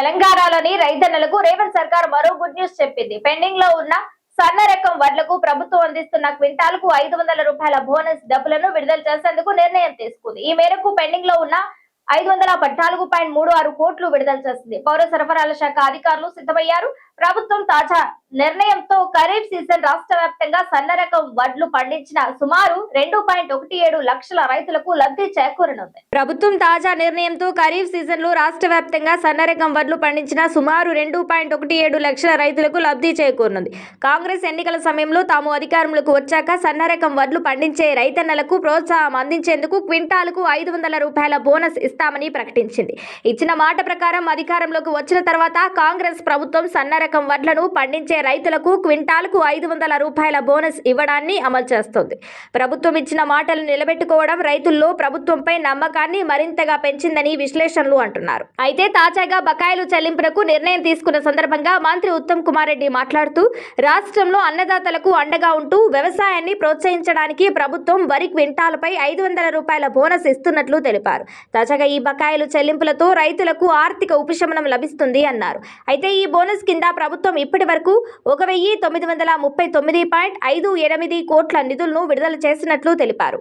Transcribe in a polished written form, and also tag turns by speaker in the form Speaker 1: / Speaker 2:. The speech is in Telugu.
Speaker 1: తెలంగాణలోని రైతన్నలకు రేవంత్ సర్కార్ మరో గుడ్ న్యూస్ చెప్పింది. పెండింగ్ లో ఉన్న సన్న రకం వడ్లకు ప్రభుత్వం అందిస్తున్న క్వింటాల్కు 500 రూపాయల బోనస్ డబ్బులను విడుదల చేసేందుకు నిర్ణయం తీసుకుంది. ఈ మేరకు పెండింగ్ లో ఉన్న 514.36 కోట్లు విడుదల చేసింది. పౌర సరఫరాల శాఖ అధికారులు సిద్ధమయ్యారు. ప్రభుత్వం తాజా నిర్ణయంతో ఖరీఫ్ సీజన్ రాష్ట్ర వ్యాప్తంగా సన్న రకం వడ్లు పండించిన సుమారు 2.17 లక్షల రైతులకు లబ్ధి చేకూరనుంది. ప్రభుత్వం తాజా నిర్ణయంతో ఖరీఫ్ సీజన్ లో రాష్ట్ర వ్యాప్తంగా సన్న రకం వడ్లు పండించిన సుమారు 2.17 లక్షల రైతులకు లబ్ధి చేకూరనుంది. కాంగ్రెస్ ఎన్నికల సమయంలో తాము అధికారంలోకి వచ్చాక సన్న రకం వడ్లు పండించే రైతన్నలకు ప్రోత్సాహం అందించేందుకు క్వింటాల్కు 500 రూపాయల బోనస్ ఇస్తామని ప్రకటించింది. ఇచ్చిన మాట ప్రకారం అధికారంలోకి వచ్చిన తర్వాత కాంగ్రెస్ ప్రభుత్వం సన్న రకం వడ్లను పండించే రైతులకు క్వింటాల్కు 500 రూపాయల బోనస్ ఇవ్వడాన్ని అమలు చేస్తోంది. ప్రభుత్వం ఇచ్చిన మాటలు నిలబెట్టుకోవడం రైతుల్లో ప్రభుత్వంపై నమ్మకాన్ని మరింతగా పెంచిందని విశ్లేషణలు అంటున్నారు. అయితే తాజాగా బకాయిలు చెల్లింపునకు నిర్ణయం తీసుకున్న సందర్భంగా మంత్రి ఉత్తమ్ కుమార్ రెడ్డి మాట్లాడుతూ రాష్ట్రంలో అన్నదాతలకు అండగా ఉంటూ వ్యవసాయాన్ని ప్రోత్సహించడానికి ప్రభుత్వం వరి క్వింటాల్పై 500 రూపాయల బోనస్ ఇస్తున్నట్లు తెలిపారు. తాజాగా ఈ బకాయిలు చెల్లింపులతో రైతులకు ఆర్థిక ఉపశమనం లభిస్తుంది అన్నారు. అయితే ఈ బోనస్ కింద ప్రభుత్వం ఇప్పటి వరకు 1939.58 కోట్ల నిధులను విడుదల చేసినట్లు తెలిపారు.